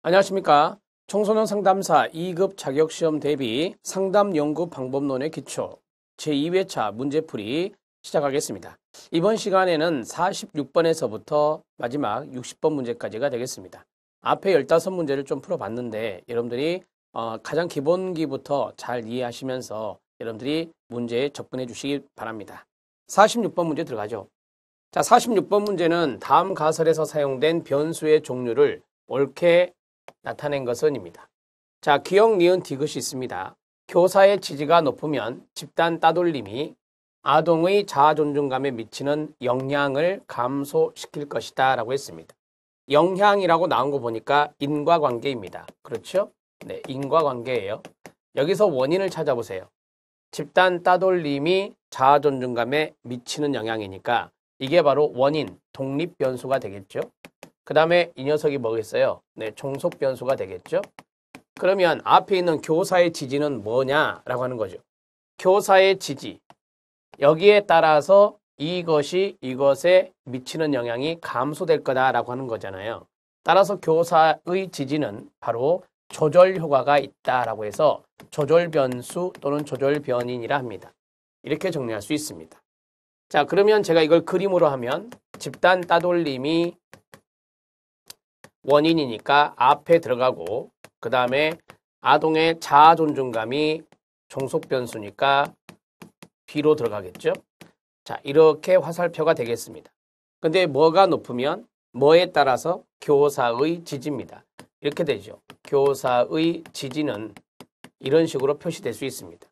안녕하십니까. 청소년 상담사 2급 자격시험 대비 상담 연구 방법론의 기초 제2회차 문제풀이 시작하겠습니다. 이번 시간에는 46번에서부터 마지막 60번 문제까지가 되겠습니다. 앞에 15문제를 좀 풀어봤는데 여러분들이 가장 기본기부터 잘 이해하시면서 여러분들이 문제에 접근해 주시기 바랍니다. 46번 문제 들어가죠. 자, 46번 문제는 다음 가설에서 사용된 변수의 종류를 옳게 나타낸 것은입니다. 자, 기역, 니은, 디귿이 있습니다. 교사의 지지가 높으면 집단 따돌림이 아동의 자아 존중감에 미치는 영향을 감소시킬 것이다 라고 했습니다. 영향이라고 나온 거 보니까 인과관계입니다. 그렇죠? 네, 인과관계예요. 여기서 원인을 찾아보세요. 집단 따돌림이 자아 존중감에 미치는 영향이니까 이게 바로 원인, 독립 변수가 되겠죠. 그 다음에 이 녀석이 뭐겠어요? 네, 종속 변수가 되겠죠. 그러면 앞에 있는 교사의 지지는 뭐냐라고 하는 거죠. 교사의 지지. 여기에 따라서 이것이 이것에 미치는 영향이 감소될 거다라고 하는 거잖아요. 따라서 교사의 지지는 바로 조절 효과가 있다라고 해서 조절 변수 또는 조절 변인이라 합니다. 이렇게 정리할 수 있습니다. 자, 그러면 제가 이걸 그림으로 하면 집단 따돌림이 원인이니까 앞에 들어가고 그 다음에 아동의 자아 존중감이 종속 변수니까 뒤로 들어가겠죠. 자, 이렇게 화살표가 되겠습니다. 근데 뭐가 높으면 뭐에 따라서 교사의 지지입니다. 이렇게 되죠. 교사의 지지는 이런 식으로 표시될 수 있습니다.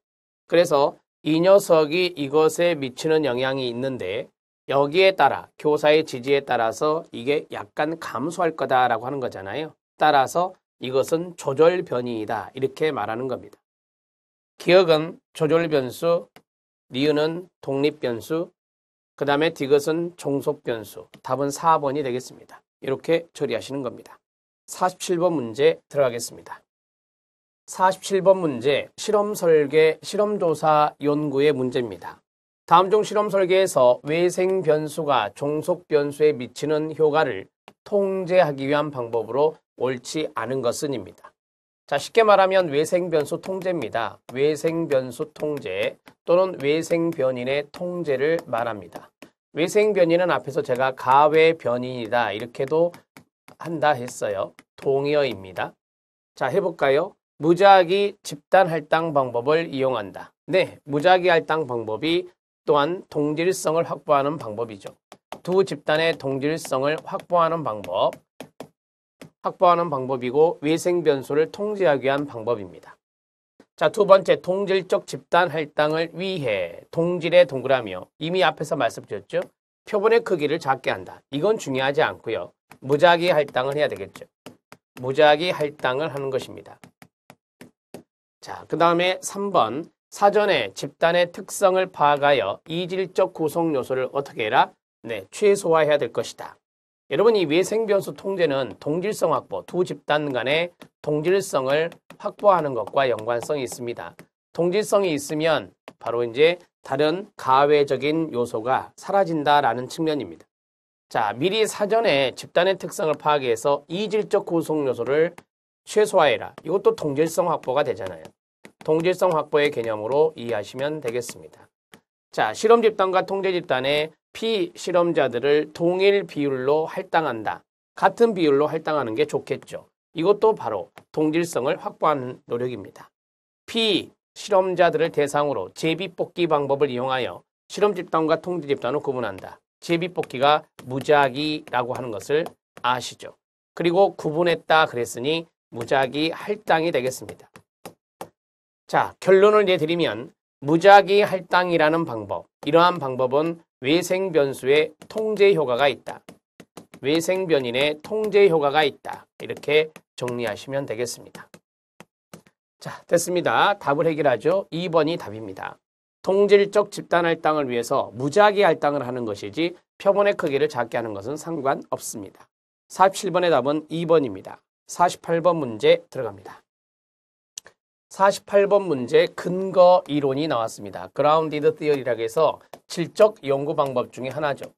그래서 이 녀석이 이것에 미치는 영향이 있는데 여기에 따라 교사의 지지에 따라서 이게 약간 감소할 거다라고 하는 거잖아요. 따라서 이것은 조절 변이이다 이렇게 말하는 겁니다. 기역은 조절 변수, 니은은 독립 변수, 그 다음에 디귿은 종속 변수. 답은 4번이 되겠습니다. 이렇게 처리하시는 겁니다. 47번 문제 들어가겠습니다. 47번 문제 실험 설계, 실험조사 연구의 문제입니다. 다음 중 실험 설계에서 외생 변수가 종속 변수에 미치는 효과를 통제하기 위한 방법으로 옳지 않은 것은입니다. 자, 쉽게 말하면 외생 변수 통제입니다. 외생 변수 통제 또는 외생 변인의 통제를 말합니다. 외생 변인은 앞에서 제가 가외 변인이다 이렇게도 한다 했어요. 동의어입니다. 자, 해볼까요? 무작위 집단 할당 방법을 이용한다. 네, 무작위 할당 방법이 또한 동질성을 확보하는 방법이죠. 두 집단의 동질성을 확보하는 방법이고 외생 변수를 통제하기 위한 방법입니다. 자, 두 번째 동질적 집단 할당을 위해 동질의 동그라미요. 이미 앞에서 말씀드렸죠. 표본의 크기를 작게 한다. 이건 중요하지 않고요. 무작위 할당을 해야 되겠죠. 무작위 할당을 하는 것입니다. 자, 그 다음에 3번 사전에 집단의 특성을 파악하여 이질적 구성 요소를 어떻게 해라? 네, 최소화해야 될 것이다. 여러분, 이 외생 변수 통제는 동질성 확보, 두 집단 간의 동질성을 확보하는 것과 연관성이 있습니다. 동질성이 있으면 바로 이제 다른 가외적인 요소가 사라진다라는 측면입니다. 자, 미리 사전에 집단의 특성을 파악해서 이질적 구성 요소를 최소화해라. 이것도 동질성 확보가 되잖아요. 동질성 확보의 개념으로 이해하시면 되겠습니다. 자, 실험 집단과 통제 집단의 피실험자들을 동일 비율로 할당한다. 같은 비율로 할당하는 게 좋겠죠. 이것도 바로 동질성을 확보하는 노력입니다. 피실험자들을 대상으로 제비뽑기 방법을 이용하여 실험 집단과 통제 집단을 구분한다. 제비뽑기가 무작위라고 하는 것을 아시죠? 그리고 구분했다 그랬으니 무작위 할당이 되겠습니다. 자, 결론을 내드리면 무작위 할당이라는 방법, 이러한 방법은 외생 변수의 통제 효과가 있다. 외생 변인의 통제 효과가 있다. 이렇게 정리하시면 되겠습니다. 자, 됐습니다. 답을 해결하죠. 2번이 답입니다. 동질적 집단 할당을 위해서 무작위 할당을 하는 것이지 표본의 크기를 작게 하는 것은 상관없습니다. 47번의 답은 2번입니다. 48번 문제 들어갑니다. 48번 문제 근거 이론이 나왔습니다. 그라운디드 티어리라고 해서 질적 연구 방법 중에 하나죠.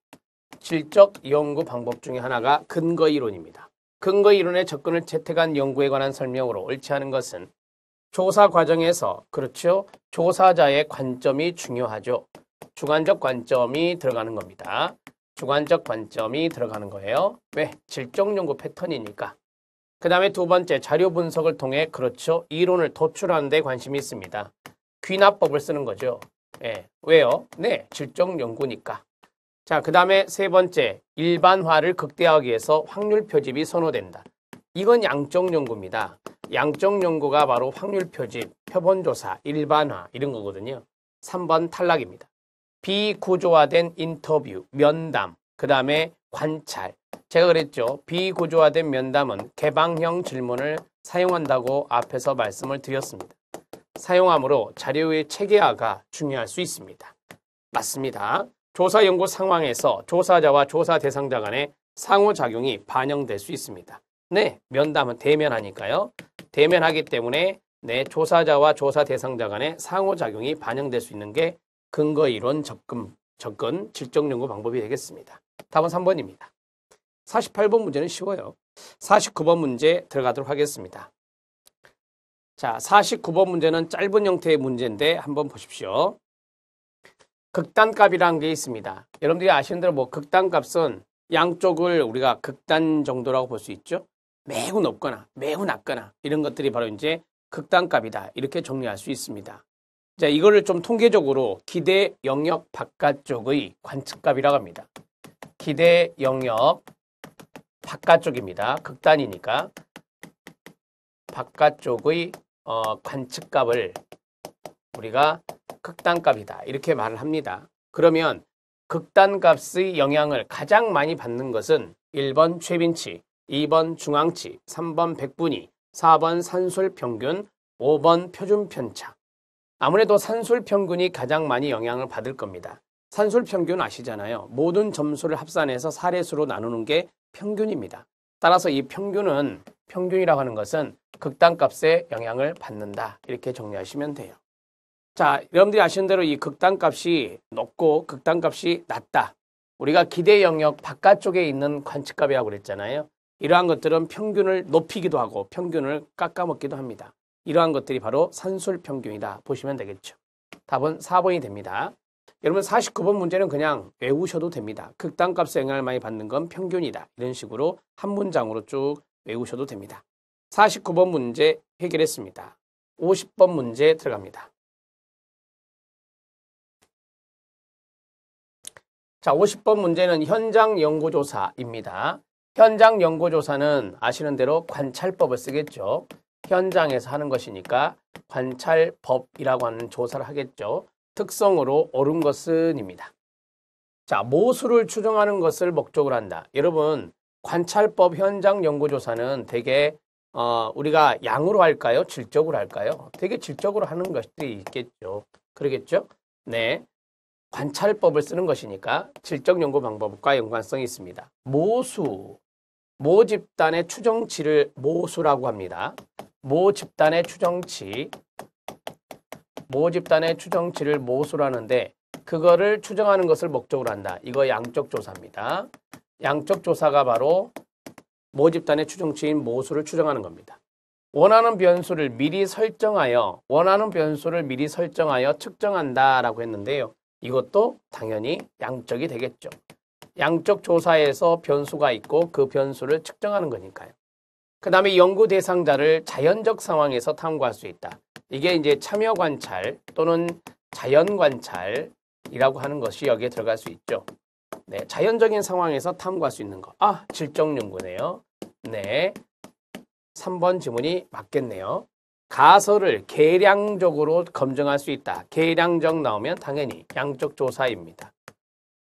질적 연구 방법 중에 하나가 근거 이론입니다. 근거 이론의 접근을 채택한 연구에 관한 설명으로 옳지 않은 것은 조사 과정에서 그렇죠. 조사자의 관점이 중요하죠. 주관적 관점이 들어가는 겁니다. 주관적 관점이 들어가는 거예요. 왜? 질적 연구 패턴이니까. 그 다음에 두 번째 자료 분석을 통해 그렇죠. 이론을 도출하는 데 관심이 있습니다. 귀납법을 쓰는 거죠. 예. 왜요? 네, 질적 연구니까. 자, 그 다음에 세 번째 일반화를 극대화하기 위해서 확률 표집이 선호된다. 이건 양적 연구입니다. 양적 연구가 바로 확률 표집, 표본조사, 일반화 이런 거거든요. 3번 탈락입니다. 비구조화된 인터뷰, 면담, 그 다음에 관찰. 제가 그랬죠. 비구조화된 면담은 개방형 질문을 사용한다고 앞에서 말씀을 드렸습니다. 사용함으로 자료의 체계화가 중요할 수 있습니다. 맞습니다. 조사 연구 상황에서 조사자와 조사 대상자 간의 상호작용이 반영될 수 있습니다. 네, 면담은 대면하니까요. 대면하기 때문에 네, 조사자와 조사 대상자 간의 상호작용이 반영될 수 있는 게 근거이론 접근 질적 연구 방법이 되겠습니다. 답은 3번입니다. 48번 문제는 쉬워요. 49번 문제 들어가도록 하겠습니다. 자, 49번 문제는 짧은 형태의 문제인데 한번 보십시오. 극단값이라는 게 있습니다. 여러분들이 아시는 대로 뭐 극단값은 양쪽을 우리가 극단 정도라고 볼 수 있죠. 매우 높거나 매우 낮거나 이런 것들이 바로 이제 극단값이다. 이렇게 정리할 수 있습니다. 자, 이거를 좀 통계적으로 기대 영역 바깥쪽의 관측값이라고 합니다. 기대 영역 바깥쪽입니다. 극단이니까 바깥쪽의 관측값을 우리가 극단값이다. 이렇게 말을 합니다. 그러면 극단값의 영향을 가장 많이 받는 것은 1번 최빈치, 2번 중앙치, 3번 백분위, 4번 산술평균, 5번 표준편차. 아무래도 산술평균이 가장 많이 영향을 받을 겁니다. 산술평균 아시잖아요. 모든 점수를 합산해서 사례수로 나누는 게 평균입니다. 따라서 이 평균이라고 하는 것은 극단값에 영향을 받는다. 이렇게 정리하시면 돼요. 자, 여러분들이 아시는 대로 이 극단값이 높고 극단값이 낮다. 우리가 기대 영역 바깥쪽에 있는 관측값이라고 그랬잖아요. 이러한 것들은 평균을 높이기도 하고 평균을 깎아먹기도 합니다. 이러한 것들이 바로 산술평균이다 보시면 되겠죠. 답은 4번이 됩니다. 여러분 49번 문제는 그냥 외우셔도 됩니다. 극단값에 영향을 많이 받는 건 평균이다. 이런 식으로 한 문장으로 쭉 외우셔도 됩니다. 49번 문제 해결했습니다. 50번 문제 들어갑니다. 자, 50번 문제는 현장 연구조사입니다. 현장 연구조사는 아시는 대로 관찰법을 쓰겠죠. 현장에서 하는 것이니까 관찰법이라고 하는 조사를 하겠죠. 특성으로 옳은 것은입니다. 자, 모수를 추정하는 것을 목적으로 한다. 여러분, 관찰법 현장 연구조사는 되게 우리가 양으로 할까요? 질적으로 할까요? 되게 질적으로 하는 것들이 있겠죠. 그러겠죠? 네. 관찰법을 쓰는 것이니까 질적 연구 방법과 연관성이 있습니다. 모 집단의 추정치를 모수라고 합니다. 모 집단의 추정치를 모수라는데 그거를 추정하는 것을 목적으로 한다. 이거 양적 조사입니다. 양적 조사가 바로 모 집단의 추정치인 모수를 추정하는 겁니다. 원하는 변수를 미리 설정하여 측정한다라고 했는데요. 이것도 당연히 양적이 되겠죠. 양적 조사에서 변수가 있고 그 변수를 측정하는 거니까요. 그 다음에 연구 대상자를 자연적 상황에서 탐구할 수 있다. 이게 이제 참여 관찰 또는 자연 관찰이라고 하는 것이 여기에 들어갈 수 있죠. 네, 자연적인 상황에서 탐구할 수 있는 거. 아, 질적 연구네요. 네, 3번 지문이 맞겠네요. 가설을 계량적으로 검증할 수 있다. 계량적 나오면 당연히 양적 조사입니다.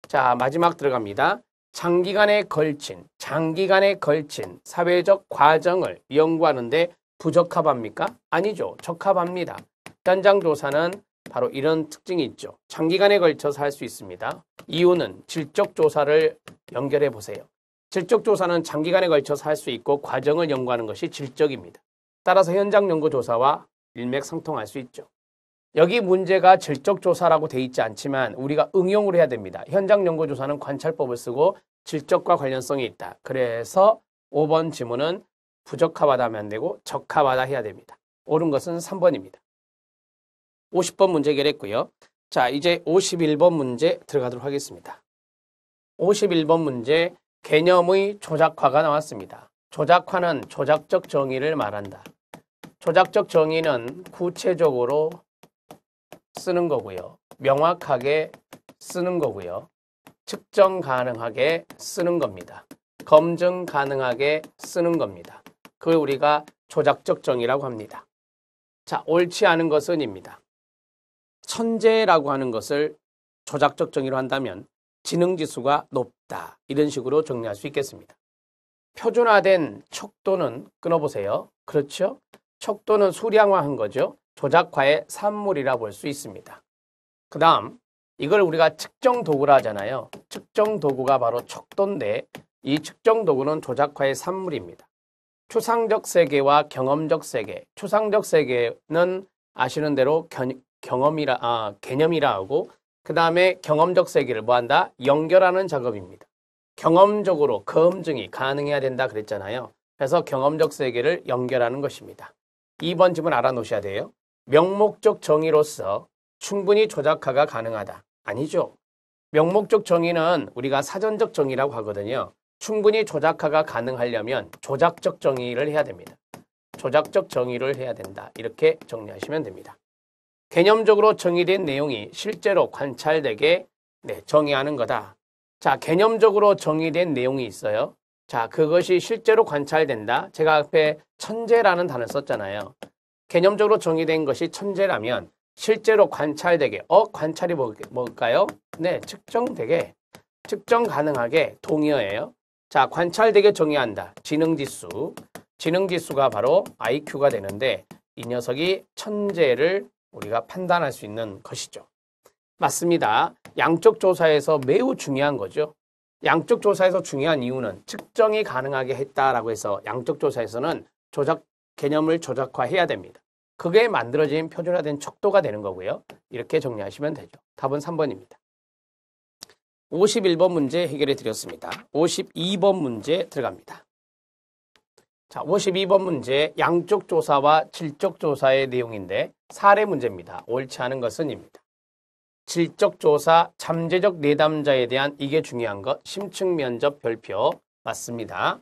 자, 마지막 들어갑니다. 장기간에 걸친 사회적 과정을 연구하는데 부적합합니까? 아니죠. 적합합니다. 현장 조사는 바로 이런 특징이 있죠. 장기간에 걸쳐서 할 수 있습니다. 이유는 질적 조사를 연결해 보세요. 질적 조사는 장기간에 걸쳐서 할 수 있고 과정을 연구하는 것이 질적입니다. 따라서 현장 연구 조사와 일맥상통할 수 있죠. 여기 문제가 질적 조사라고 돼 있지 않지만 우리가 응용을 해야 됩니다. 현장 연구 조사는 관찰법을 쓰고 질적과 관련성이 있다. 그래서 5번 지문은 부적합하다 하면 안 되고 적합하다 해야 됩니다. 옳은 것은 3번입니다. 50번 문제 해결했고요. 자, 이제 51번 문제 들어가도록 하겠습니다. 51번 문제 개념의 조작화가 나왔습니다. 조작화는 조작적 정의를 말한다. 조작적 정의는 구체적으로 쓰는 거고요. 명확하게 쓰는 거고요. 측정 가능하게 쓰는 겁니다. 검증 가능하게 쓰는 겁니다. 그걸 우리가 조작적 정의라고 합니다. 자, 옳지 않은 것은입니다. 천재라고 하는 것을 조작적 정의로 한다면 지능지수가 높다. 이런 식으로 정리할 수 있겠습니다. 표준화된 척도는 끊어보세요. 그렇죠? 척도는 수량화한 거죠. 조작화의 산물이라 볼 수 있습니다. 그 다음 이걸 우리가 측정 도구라 하잖아요. 측정 도구가 바로 척도인데 이 측정 도구는 조작화의 산물입니다. 추상적 세계와 경험적 세계. 추상적 세계는 아시는 대로 개념이라 하고 그 다음에 경험적 세계를 뭐한다? 연결하는 작업입니다. 경험적으로 검증이 가능해야 된다 그랬잖아요. 그래서 경험적 세계를 연결하는 것입니다. 2번 질문 알아놓으셔야 돼요. 명목적 정의로서 충분히 조작화가 가능하다. 아니죠. 명목적 정의는 우리가 사전적 정의라고 하거든요. 충분히 조작화가 가능하려면 조작적 정의를 해야 됩니다. 조작적 정의를 해야 된다. 이렇게 정리하시면 됩니다. 개념적으로 정의된 내용이 실제로 관찰되게 정의하는 거다. 자, 개념적으로 정의된 내용이 있어요. 자, 그것이 실제로 관찰된다. 제가 앞에 천재라는 단어를 썼잖아요. 개념적으로 정의된 것이 천재라면 실제로 관찰되게, 관찰이 뭘까요? 네, 측정되게, 측정 가능하게 동의어예요. 자, 관찰되게 정의한다. 지능지수. 지능지수가 바로 IQ가 되는데 이 녀석이 천재를 우리가 판단할 수 있는 것이죠. 맞습니다. 양적 조사에서 매우 중요한 거죠. 양적 조사에서 중요한 이유는 측정이 가능하게 했다라고 해서 양적 조사에서는 개념을 조작화해야 됩니다. 그게 만들어진 표준화된 척도가 되는 거고요. 이렇게 정리하시면 되죠. 답은 3번입니다. 51번 문제 해결해 드렸습니다. 52번 문제 들어갑니다. 자, 52번 문제 양적 조사와 질적 조사의 내용인데 사례 문제입니다. 옳지 않은 것은입니다. 질적 조사, 잠재적 내담자에 대한 이게 중요한 것, 심층 면접 별표 맞습니다.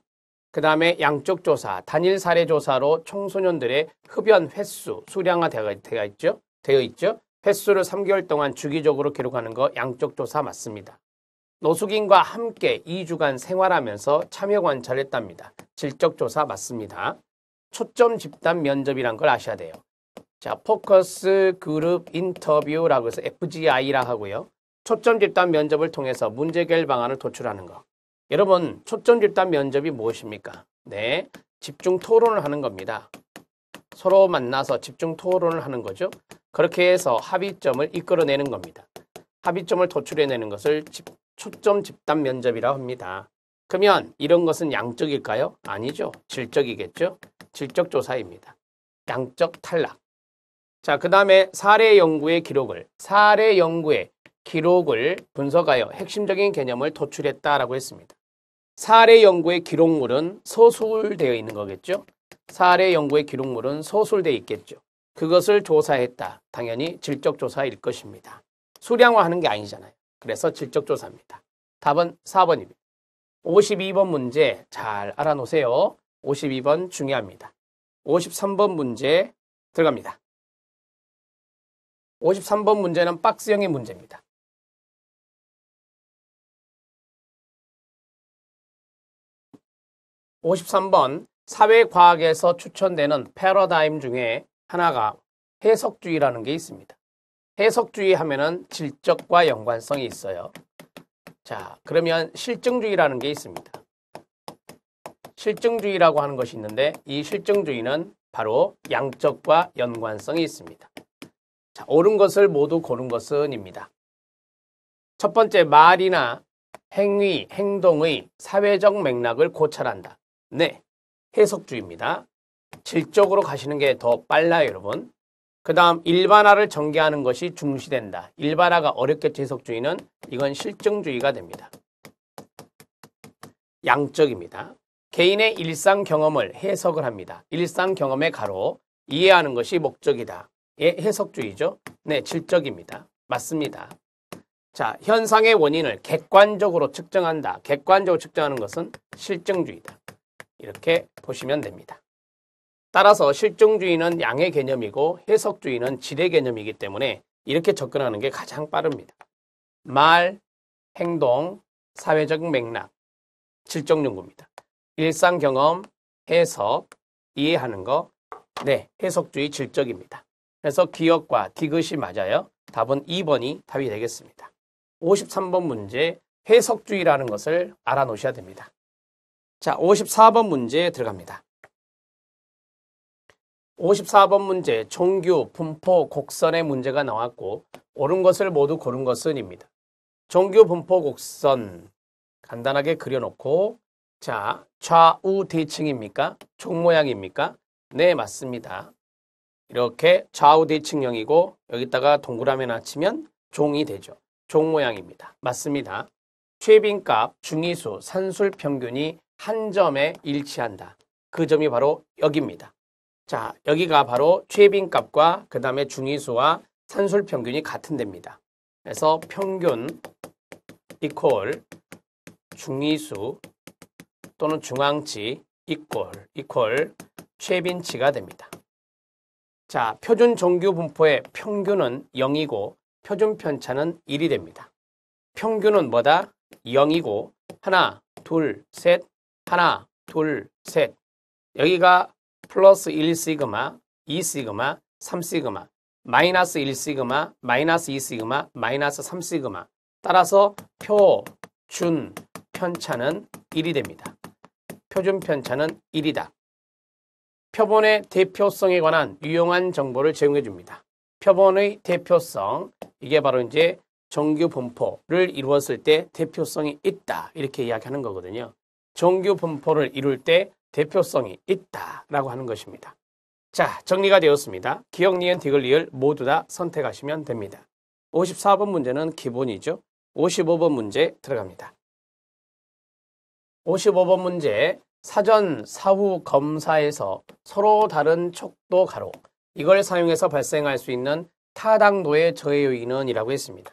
그 다음에 양적 조사, 단일 사례 조사로 청소년들의 흡연 횟수, 수량화 되어 있죠. 횟수를 3개월 동안 주기적으로 기록하는 거 양적 조사 맞습니다. 노숙인과 함께 2주간 생활하면서 참여 관찰했답니다. 질적 조사 맞습니다. 초점 집단 면접이란 걸 아셔야 돼요. 자, 포커스 그룹 인터뷰라고 해서 FGI라 하고요. 초점 집단 면접을 통해서 문제 해결 방안을 도출하는 거. 여러분, 초점 집단 면접이 무엇입니까? 네, 집중 토론을 하는 겁니다. 서로 만나서 집중 토론을 하는 거죠. 그렇게 해서 합의점을 이끌어내는 겁니다. 합의점을 도출해내는 것을 초점 집단 면접이라고 합니다. 그러면 이런 것은 양적일까요? 아니죠. 질적이겠죠. 질적 조사입니다. 양적 탈락. 자, 그 다음에 사례 연구의 기록을 분석하여 핵심적인 개념을 도출했다라고 했습니다. 사례 연구의 기록물은 서술되어 있는 거겠죠. 사례 연구의 기록물은 서술되어 있겠죠. 그것을 조사했다. 당연히 질적 조사일 것입니다. 수량화하는 게 아니잖아요. 그래서 질적 조사입니다. 답은 4번입니다. 52번 문제 잘 알아놓으세요. 52번 중요합니다. 53번 문제 들어갑니다. 53번 문제는 박스형의 문제입니다. (53번) 사회과학에서 추천되는 패러다임 중에 하나가 해석주의라는 게 있습니다. 해석주의 하면은 질적과 연관성이 있어요. 자, 그러면 실증주의라는 게 있습니다. 실증주의라고 하는 것이 있는데 이 실증주의는 바로 양적과 연관성이 있습니다. 자, 옳은 것을 모두 고른 것은입니다. 첫 번째, 말이나 행위, 행동의 사회적 맥락을 고찰한다. 네, 해석주의입니다. 질적으로 가시는 게 더 빨라요, 여러분. 그 다음 일반화를 전개하는 것이 중시된다. 일반화가 어렵겠죠, 해석주의는. 이건 실증주의가 됩니다. 양적입니다. 개인의 일상 경험을 해석을 합니다. 일상 경험의 가로 이해하는 것이 목적이다. 예, 해석주의죠. 네, 질적입니다. 맞습니다. 자, 현상의 원인을 객관적으로 측정한다. 객관적으로 측정하는 것은 실증주의다. 이렇게 보시면 됩니다. 따라서 실증주의는 양의 개념이고 해석주의는 질의 개념이기 때문에 이렇게 접근하는 게 가장 빠릅니다. 말, 행동, 사회적 맥락, 질적 연구입니다. 일상 경험, 해석, 이해하는 거, 네, 해석주의 질적입니다. 그래서 기억과 디귿이 맞아요. 답은 2번이 답이 되겠습니다. 53번 문제, 해석주의라는 것을 알아놓으셔야 됩니다. 자, 54번 문제 들어갑니다. 54번 문제, 종교, 분포, 곡선의 문제가 나왔고 옳은 것을 모두 고른 것은입니다. 종교, 분포, 곡선 간단하게 그려놓고 자, 좌우 대칭입니까? 종 모양입니까? 네, 맞습니다. 이렇게 좌우 대칭형이고 여기다가 동그라미 하나 치면 종이 되죠. 종 모양입니다. 맞습니다. 최빈값, 중위수, 산술 평균이 한 점에 일치한다. 그 점이 바로 여기입니다. 자, 여기가 바로 최빈값과 그 다음에 중위수와 산술 평균이 같은 데입니다. 그래서 평균 이퀄 중위수 또는 중앙치 이퀄 최빈치가 됩니다. 자, 표준 정규 분포의 평균은 0이고 표준 편차는 1이 됩니다. 평균은 뭐다? 0이고 하나, 둘, 셋, 하나, 둘, 셋. 여기가 플러스 1시그마, 2시그마, 3시그마, 마이너스 1시그마, 마이너스 2시그마, 마이너스 3시그마. 따라서 표준 편차는 1이 됩니다. 표준 편차는 1이다. 표본의 대표성에 관한 유용한 정보를 제공해 줍니다. 표본의 대표성, 이게 바로 이제 정규 분포를 이루었을 때 대표성이 있다. 이렇게 이야기하는 거거든요. 정규 분포를 이룰 때 대표성이 있다라고 하는 것입니다. 자, 정리가 되었습니다. 기억, 니은, 디귿, 리을 모두 다 선택하시면 됩니다. 54번 문제는 기본이죠. 55번 문제 들어갑니다. 55번 문제, 사전, 사후 검사에서 서로 다른 촉도 가로, 이걸 사용해서 발생할 수 있는 타당도의 저해 요인은 이라고 했습니다.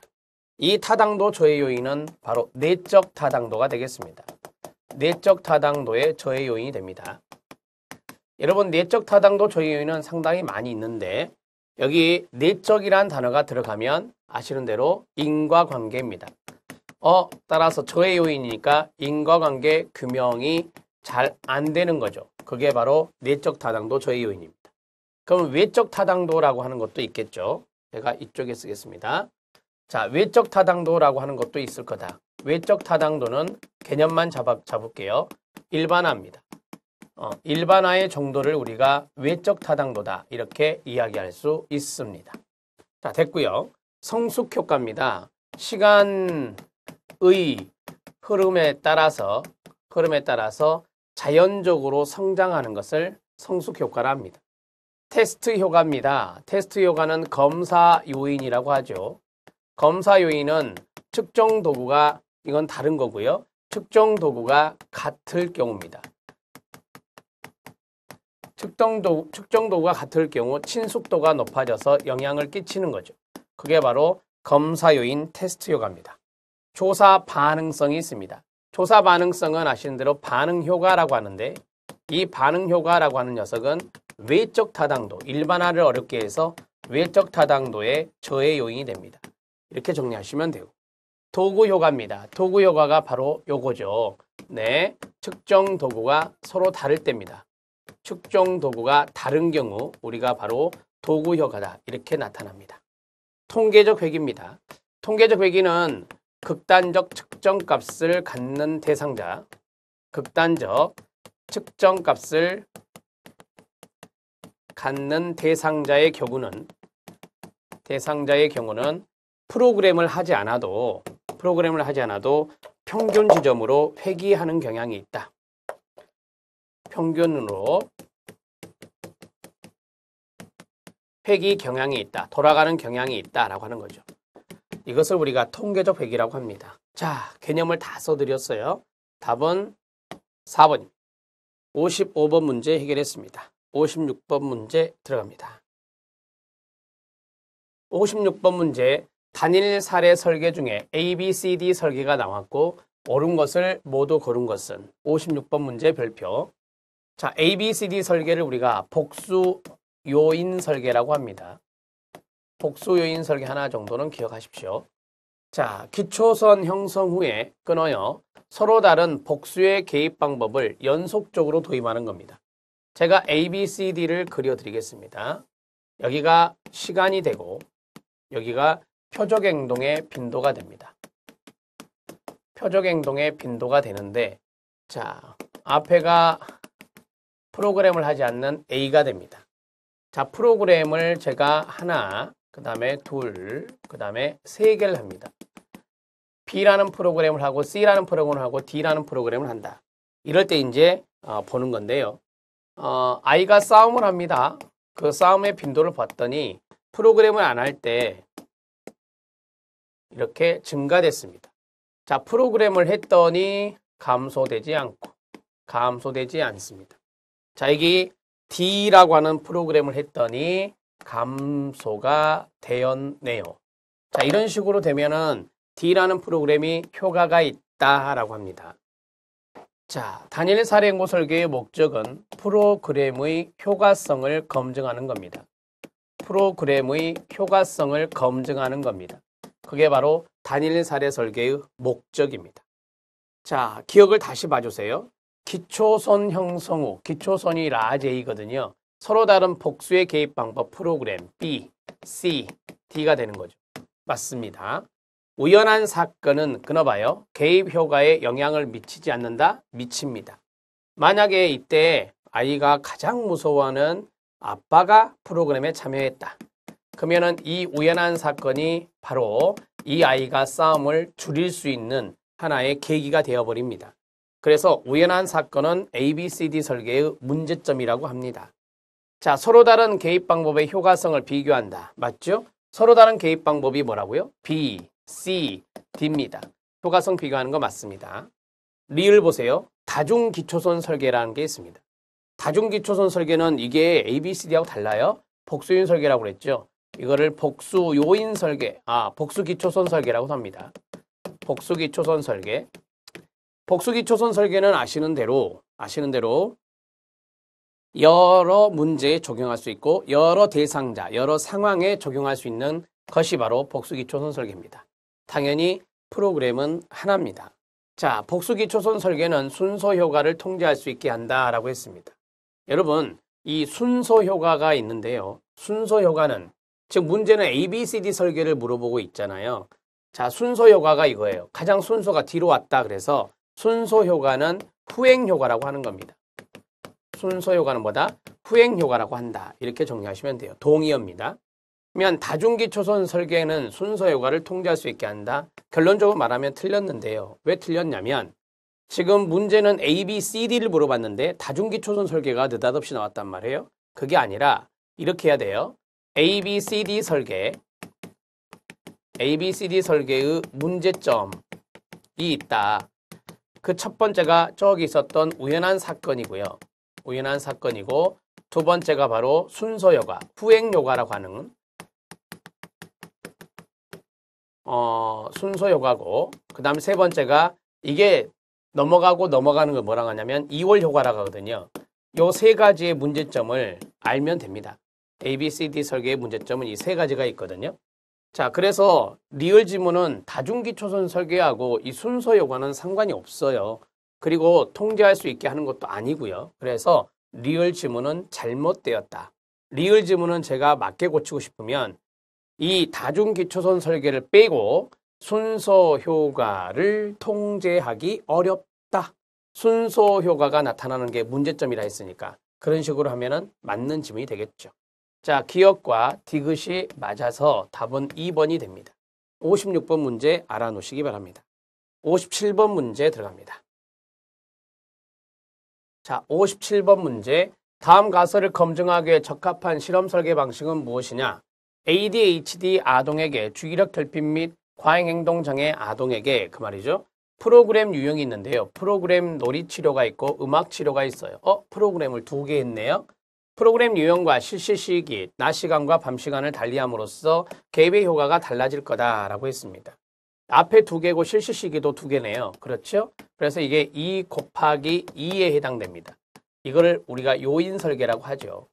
이 타당도 저해 요인은 바로 내적 타당도가 되겠습니다. 내적 타당도의 저해 요인이 됩니다. 여러분, 내적 타당도 저해 요인은 상당히 많이 있는데 여기 내적이란 단어가 들어가면 아시는 대로 인과관계입니다. 따라서 저해 요인이니까 인과관계 규명이 잘 안 되는 거죠. 그게 바로 내적 타당도 저해 요인입니다. 그럼 외적 타당도라고 하는 것도 있겠죠. 제가 이쪽에 쓰겠습니다. 자, 외적 타당도라고 하는 것도 있을 거다. 외적 타당도는 개념만 잡을게요. 일반화입니다. 일반화의 정도를 우리가 외적 타당도다 이렇게 이야기할 수 있습니다. 자, 됐고요. 성숙 효과입니다. 시간의 흐름에 따라서 자연적으로 성장하는 것을 성숙 효과라 합니다. 테스트 효과입니다. 테스트 효과는 검사 요인이라고 하죠. 검사 요인은 측정 도구가 이건 다른 거고요. 측정 도구가 같을 경우입니다. 측정 도구가 같을 경우 친숙도가 높아져서 영향을 끼치는 거죠. 그게 바로 검사 요인 테스트 효과입니다. 조사 반응성이 있습니다. 조사 반응성은 아시는 대로 반응 효과라고 하는데 이 반응 효과라고 하는 녀석은 외적 타당도, 일반화를 어렵게 해서 외적 타당도의 저해 요인이 됩니다. 이렇게 정리하시면 되고. 도구 효과입니다. 도구 효과가 바로 요거죠. 네, 측정 도구가 서로 다를 때입니다. 측정 도구가 다른 경우 우리가 바로 도구 효과다 이렇게 나타납니다. 통계적 회귀입니다. 통계적 회귀는 극단적 측정값을 갖는 대상자, 극단적 측정값을 갖는 대상자의 경우는 프로그램을 하지 않아도 평균 지점으로 회귀하는 경향이 있다. 평균으로 회귀 경향이 있다. 돌아가는 경향이 있다라고 하는 거죠. 이것을 우리가 통계적 회귀라고 합니다. 자, 개념을 다 써드렸어요. 답은 4번입니다. 55번 문제 해결했습니다. 56번 문제 들어갑니다. 56번 문제 단일 사례 설계 중에 A, B, C, D 설계가 나왔고 옳은 것을 모두 고른 것은 56번 문제 별표. 자, A, B, C, D 설계를 우리가 복수 요인 설계라고 합니다. 복수 요인 설계 하나 정도는 기억하십시오. 자, 기초선 형성 후에 끊어요. 서로 다른 복수의 개입 방법을 연속적으로 도입하는 겁니다. 제가 A, B, C, D를 그려드리겠습니다. 여기가 시간이 되고 여기가 표적 행동의 빈도가 됩니다. 표적 행동의 빈도가 되는데 자, 앞에가 프로그램을 하지 않는 A가 됩니다. 자, 프로그램을 제가 하나, 그 다음에 둘, 그 다음에 세 개를 합니다. B라는 프로그램을 하고 C라는 프로그램을 하고 D라는 프로그램을 한다. 이럴 때 이제 보는 건데요. I가 싸움을 합니다. 그 싸움의 빈도를 봤더니 프로그램을 안 할 때 이렇게 증가됐습니다. 자, 프로그램을 했더니 감소되지 않습니다. 자, 여기 D라고 하는 프로그램을 했더니 감소가 되었네요. 자, 이런 식으로 되면은 D라는 프로그램이 효과가 있다라고 합니다. 자, 단일 사례 연구 설계의 목적은 프로그램의 효과성을 검증하는 겁니다. 프로그램의 효과성을 검증하는 겁니다. 그게 바로 단일 사례 설계의 목적입니다. 자, 기억을 다시 봐주세요. 기초선 형성 후, 기초선이 라지 A거든요. 서로 다른 복수의 개입 방법 프로그램 B, C, D가 되는 거죠. 맞습니다. 우연한 사건은 끊어봐요. 개입 효과에 영향을 미치지 않는다? 미칩니다. 만약에 이때 아이가 가장 무서워하는 아빠가 프로그램에 참여했다. 그러면은 이 우연한 사건이 바로 이 아이가 싸움을 줄일 수 있는 하나의 계기가 되어버립니다. 그래서 우연한 사건은 A, B, C, D 설계의 문제점이라고 합니다. 자, 서로 다른 개입 방법의 효과성을 비교한다. 맞죠? 서로 다른 개입 방법이 뭐라고요? B, C, D입니다. 효과성 비교하는 거 맞습니다. 리을 보세요. 다중기초선 설계라는 게 있습니다. 다중기초선 설계는 이게 A, B, C, D하고 달라요. 복수요인 설계라고 그랬죠. 이거를 복수요인 설계, 복수기초선 설계라고 합니다. 복수기초선 설계. 복수기초선 설계는 아시는 대로 여러 문제에 적용할 수 있고 여러 대상자, 여러 상황에 적용할 수 있는 것이 바로 복수기초선 설계입니다. 당연히 프로그램은 하나입니다. 자, 복수기초선 설계는 순서 효과를 통제할 수 있게 한다라고 했습니다. 여러분, 이 순서 효과가 있는데요. 순서 효과는 지금 문제는 A, B, C, D 설계를 물어보고 있잖아요. 자, 순서 효과가 이거예요. 가장 순서가 뒤로 왔다 그래서 순서 효과는 후행 효과라고 하는 겁니다. 순서 효과는 뭐다? 후행 효과라고 한다. 이렇게 정리하시면 돼요. 동의어입니다. 그러면 다중기초선 설계는 순서 효과를 통제할 수 있게 한다. 결론적으로 말하면 틀렸는데요. 왜 틀렸냐면 지금 문제는 A, B, C, D를 물어봤는데 다중기초선 설계가 느닷없이 나왔단 말이에요. 그게 아니라 이렇게 해야 돼요. A, B, C, D 설계, A, B, C, D 설계의 문제점이 있다. 그 첫 번째가 저기 있었던 우연한 사건이고요. 우연한 사건이고 두 번째가 바로 순서 효과, 후행 효과라고 하는 순서 효과고 그 다음에 세 번째가 이게 넘어가는 걸 뭐라고 하냐면 2월 효과라고 하거든요. 요 세 가지의 문제점을 알면 됩니다. A, B, C, D 설계의 문제점은 이 세 가지가 있거든요. 자, 그래서 리얼 지문은 다중기초선 설계하고 이 순서 효과는 상관이 없어요. 그리고 통제할 수 있게 하는 것도 아니고요. 그래서 리얼 지문은 잘못되었다. 리얼 지문은 제가 맞게 고치고 싶으면 이 다중기초선 설계를 빼고 순서 효과를 통제하기 어렵다. 순서 효과가 나타나는 게 문제점이라 했으니까 그런 식으로 하면은 맞는 지문이 되겠죠. 자, 기억과 디귿이 맞아서 답은 2번이 됩니다. 56번 문제 알아놓으시기 바랍니다. 57번 문제 들어갑니다. 자, 57번 문제. 다음 가설을 검증하기 위해 적합한 실험 설계 방식은 무엇이냐? ADHD 아동에게 주기력 결핍 및 과잉행동장애 아동에게 그 말이죠. 프로그램 유형이 있는데요. 프로그램 놀이 치료가 있고 음악 치료가 있어요. 프로그램을 두 개 했네요. 프로그램 유형과 실시 시기, 낮 시간과 밤 시간을 달리함으로써 개입의 효과가 달라질 거다라고 했습니다. 앞에 두 개고 실시 시기도 두 개네요. 그렇죠? 그래서 이게 2 곱하기 2에 해당됩니다. 이거를 우리가 요인 설계라고 하죠.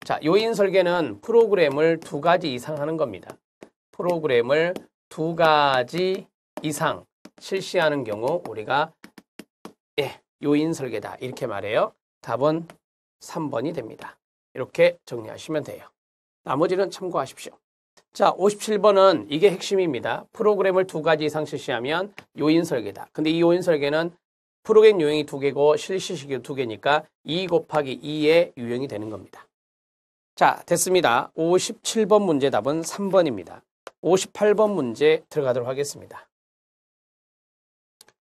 자, 요인 설계는 프로그램을 두 가지 이상 하는 겁니다. 프로그램을 두 가지 이상 실시하는 경우 우리가 요인 설계다 이렇게 말해요. 답은 3번이 됩니다. 이렇게 정리하시면 돼요. 나머지는 참고하십시오. 자, 57번은 이게 핵심입니다. 프로그램을 두 가지 이상 실시하면 요인 설계다. 근데 이 요인 설계는 프로그램 유형이 두 개고 실시 시기도 두 개니까 2 곱하기 2의 유형이 되는 겁니다. 자, 됐습니다. 57번 문제 답은 3번입니다. 58번 문제 들어가도록 하겠습니다.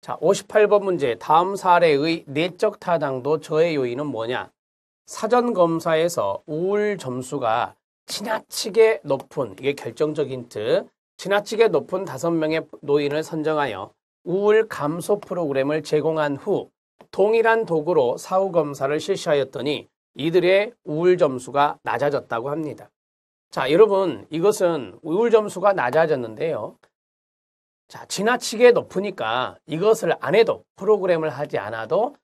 자, 58번 문제 다음 사례의 내적 타당도 저해 요인은 뭐냐? 사전 검사에서 우울 점수가 지나치게 높은, 이게 결정적 힌트, 지나치게 높은 5명의 노인을 선정하여 우울 감소 프로그램을 제공한 후 동일한 도구로 사후 검사를 실시하였더니 이들의 우울 점수가 낮아졌다고 합니다. 자, 여러분, 이것은 우울 점수가 낮아졌는데요. 자, 지나치게 높으니까 이것을 안 해도, 프로그램을 하지 않아도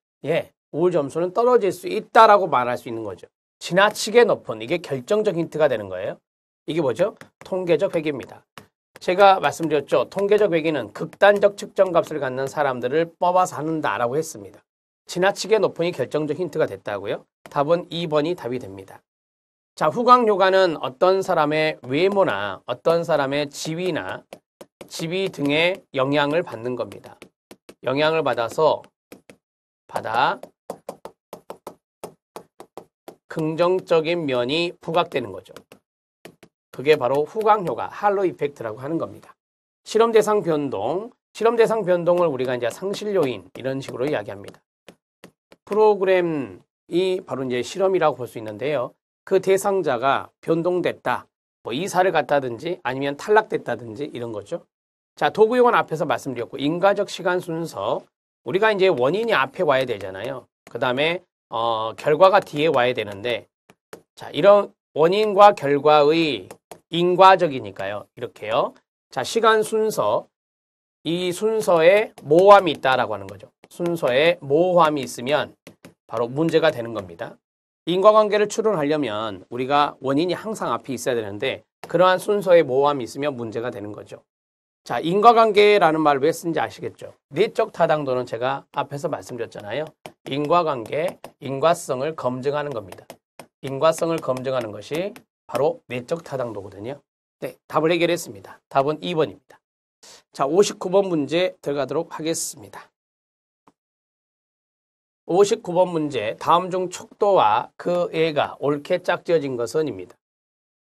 우울 점수는 떨어질 수 있다라고 말할 수 있는 거죠. 지나치게 높은, 이게 결정적 힌트가 되는 거예요. 이게 뭐죠? 통계적 회귀입니다. 제가 말씀드렸죠. 통계적 회귀는 극단적 측정값을 갖는 사람들을 뽑아서 하는다라고 했습니다. 지나치게 높으니 결정적 힌트가 됐다고요. 답은 2번이 답이 됩니다. 자, 후광 효과는 어떤 사람의 외모나 어떤 사람의 지위나 지위 등의 영향을 받는 겁니다. 영향을 받아 긍정적인 면이 부각되는 거죠. 그게 바로 후광 효과, 할로 이펙트라고 하는 겁니다. 실험 대상 변동, 실험 대상 변동을 우리가 이제 상실 요인 이런 식으로 이야기합니다. 프로그램이 바로 이제 실험이라고 볼 수 있는데요. 그 대상자가 변동됐다, 뭐 이사를 갔다든지 아니면 탈락됐다든지 이런 거죠. 자, 도구용은 앞에서 말씀드렸고, 인과적 시간 순서, 우리가 이제 원인이 앞에 와야 되잖아요. 그 다음에 결과가 뒤에 와야 되는데, 자, 이런 원인과 결과의 인과적이니까요. 이렇게요. 자, 시간 순서, 이 순서에 모호함이 있다라고 하는 거죠. 순서에 모호함이 있으면 바로 문제가 되는 겁니다. 인과관계를 추론하려면 우리가 원인이 항상 앞에 있어야 되는데 그러한 순서에 모호함이 있으면 문제가 되는 거죠. 자, 인과관계라는 말을 왜 쓰는지 아시겠죠? 내적 타당도는 제가 앞에서 말씀드렸잖아요. 인과관계, 인과성을 검증하는 겁니다. 인과성을 검증하는 것이 바로 내적 타당도거든요. 네, 답을 해결했습니다. 답은 2번입니다. 자, 59번 문제 들어가도록 하겠습니다. 59번 문제, 다음 중 척도와 그 애가 옳게 짝지어진 것은입니다.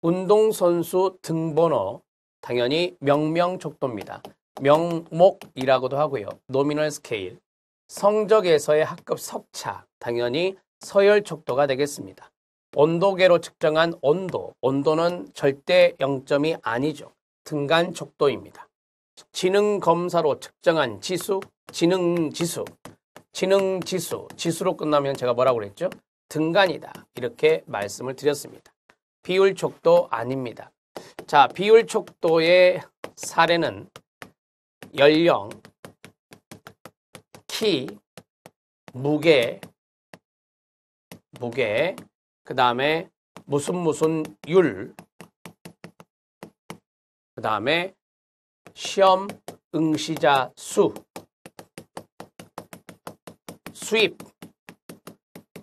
운동선수 등번호, 당연히 명명척도입니다. 명목이라고도 하고요. 노미널 스케일. 성적에서의 학급 석차, 당연히 서열척도가 되겠습니다. 온도계로 측정한 온도, 온도는 절대 0점이 아니죠. 등간척도입니다. 지능검사로 측정한 지수, 지능지수, 지수로 끝나면 제가 뭐라고 그랬죠? 등간이다. 이렇게 말씀을 드렸습니다. 비율척도 아닙니다. 자, 비율척도의 사례는 연령, 키, 무게, 그 다음에 무슨 율, 그 다음에 시험 응시자 수, 수입,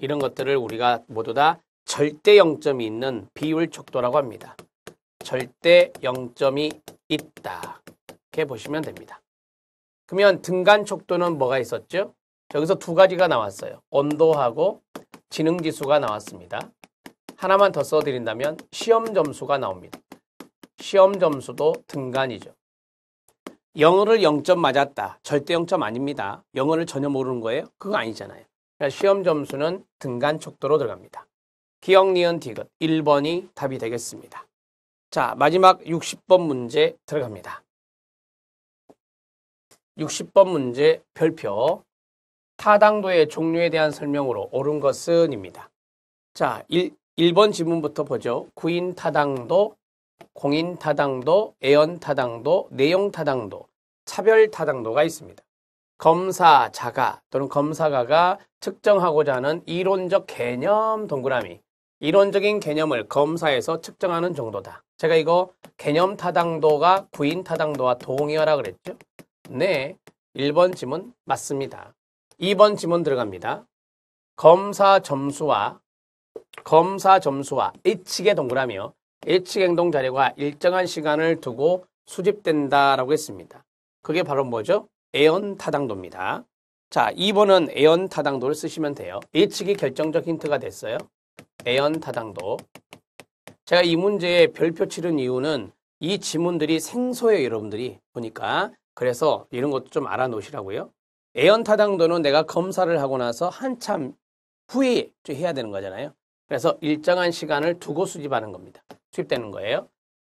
이런 것들을 우리가 모두 다 절대 0점이 있는 비율 척도라고 합니다. 절대 0점이 있다. 이렇게 보시면 됩니다. 그러면 등간 척도는 뭐가 있었죠? 여기서 두 가지가 나왔어요. 온도하고 지능지수가 나왔습니다. 하나만 더 써드린다면 시험 점수가 나옵니다. 시험 점수도 등간이죠. 영어를 0점 맞았다. 절대 0점 아닙니다. 영어를 전혀 모르는 거예요? 그거 아니잖아요. 그러니까 시험 점수는 등간 척도로 들어갑니다. 기억, 니은, 디귿 1번이 답이 되겠습니다. 자, 마지막 60번 문제 들어갑니다. 60번 문제 별표. 타당도의 종류에 대한 설명으로 옳은 것은 입니다. 자, 1번 지문부터 보죠. 구인 타당도, 공인 타당도, 애연 타당도, 내용 타당도, 차별 타당도가 있습니다. 검사자가 또는 검사가가 측정하고자 하는 이론적 개념 동그라미. 이론적인 개념을 검사해서 측정하는 정도다. 제가 이거 개념 타당도가 구인 타당도와 동의어라 그랬죠? 네, 1번 지문 맞습니다. 2번 지문 들어갑니다. 검사 점수와 예측의 동그라미요. 예측 행동 자료가 일정한 시간을 두고 수집된다라고 했습니다. 그게 바로 뭐죠? 애연 타당도입니다. 자, 2번은 애연 타당도를 쓰시면 돼요. 예측이 결정적 힌트가 됐어요. 애연 타당도. 제가 이 문제에 별표 치른 이유는 이 지문들이 생소해요, 여러분들이 보니까. 그래서 이런 것도 좀 알아놓으시라고요. 애연 타당도는 내가 검사를 하고 나서 한참 후에 해야 되는 거잖아요. 그래서 일정한 시간을 두고 수집하는 겁니다. 수집되는 거예요.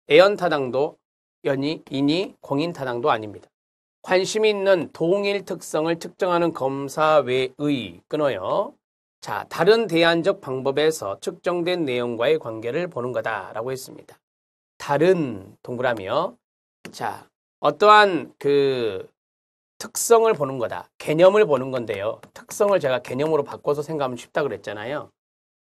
애연 타당도 인이 공인 타당도 아닙니다. 관심이 있는 동일 특성을 측정하는 검사 외의 끊어요. 자, 다른 대안적 방법에서 측정된 내용과의 관계를 보는 거다라고 했습니다. 다른 동그라미요. 자, 어떠한 그 특성을 보는 거다. 개념을 보는 건데요. 특성을 제가 개념으로 바꿔서 생각하면 쉽다 그랬잖아요.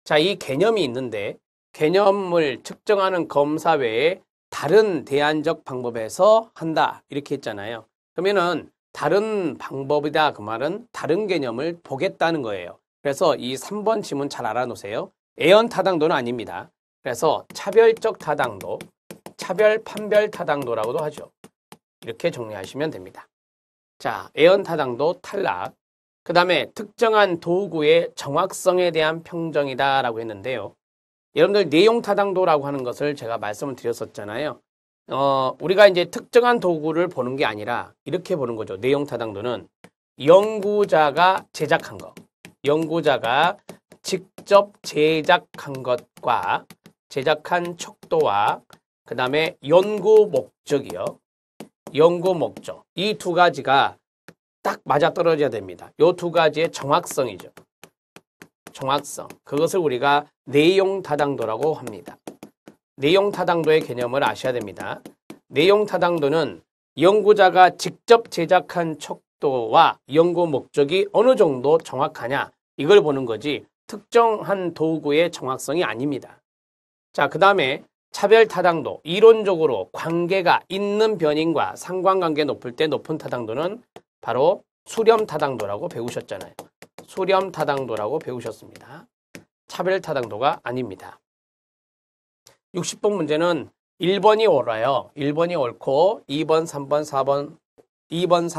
자, 이 개념이 있는데 개념을 측정하는 검사 외에 다른 대안적 방법에서 한다. 이렇게 했잖아요. 그러면은 다른 방법이다. 그 말은 다른 개념을 보겠다는 거예요. 그래서 이 3번 지문 잘 알아놓으세요. 애연 타당도는 아닙니다. 그래서 차별적 타당도, 차별 판별 타당도라고도 하죠. 이렇게 정리하시면 됩니다. 자, 애연 타당도 탈락. 그 다음에 특정한 도구의 정확성에 대한 평정이다 라고 했는데요. 여러분들 내용 타당도라고 하는 것을 제가 말씀을 드렸었잖아요. 우리가 이제 특정한 도구를 보는 게 아니라 이렇게 보는 거죠. 내용 타당도는 연구자가 제작한 것. 연구자가 직접 제작한 것과 제작한 척도와 그 다음에 연구 목적이요. 연구 목적. 이 두 가지가 딱 맞아떨어져야 됩니다. 이 두 가지의 정확성이죠. 정확성. 그것을 우리가 내용 타당도라고 합니다. 내용 타당도의 개념을 아셔야 됩니다. 내용 타당도는 연구자가 직접 제작한 척도와 연구 목적이 어느 정도 정확하냐 이걸 보는 거지 특정한 도구의 정확성이 아닙니다. 자, 그 다음에 차별 타당도. 이론적으로 관계가 있는 변인과 상관관계 높을 때 높은 타당도는 바로 수렴 타당도라고 배우셨잖아요. 수렴 타당도라고 배우셨습니다. 차별 타당도가 아닙니다. 60번 문제는 1번이 옳아요. 1번이 옳고 2번, 3번, 4번, 2번,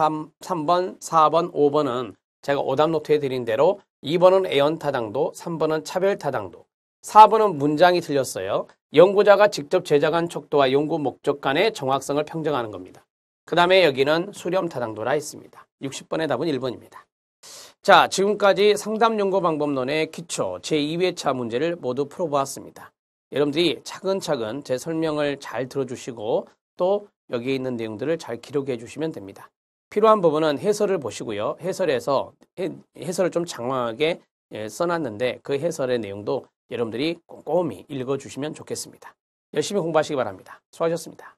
3번, 4번, 5번은 제가 오답 노트에 드린 대로 2번은 애연 타당도, 3번은 차별 타당도, 4번은 문장이 틀렸어요. 연구자가 직접 제작한 척도와 연구 목적 간의 정확성을 평정하는 겁니다. 그 다음에 여기는 수렴 타당도라 했습니다. 60번의 답은 1번입니다. 자, 지금까지 상담연구방법론의 기초 제2회차 문제를 모두 풀어보았습니다. 여러분들이 차근차근 제 설명을 잘 들어주시고 또 여기에 있는 내용들을 잘 기록해 주시면 됩니다. 필요한 부분은 해설을 보시고요. 해설을 좀 장황하게 써놨는데 그 해설의 내용도 여러분들이 꼼꼼히 읽어주시면 좋겠습니다. 열심히 공부하시기 바랍니다. 수고하셨습니다.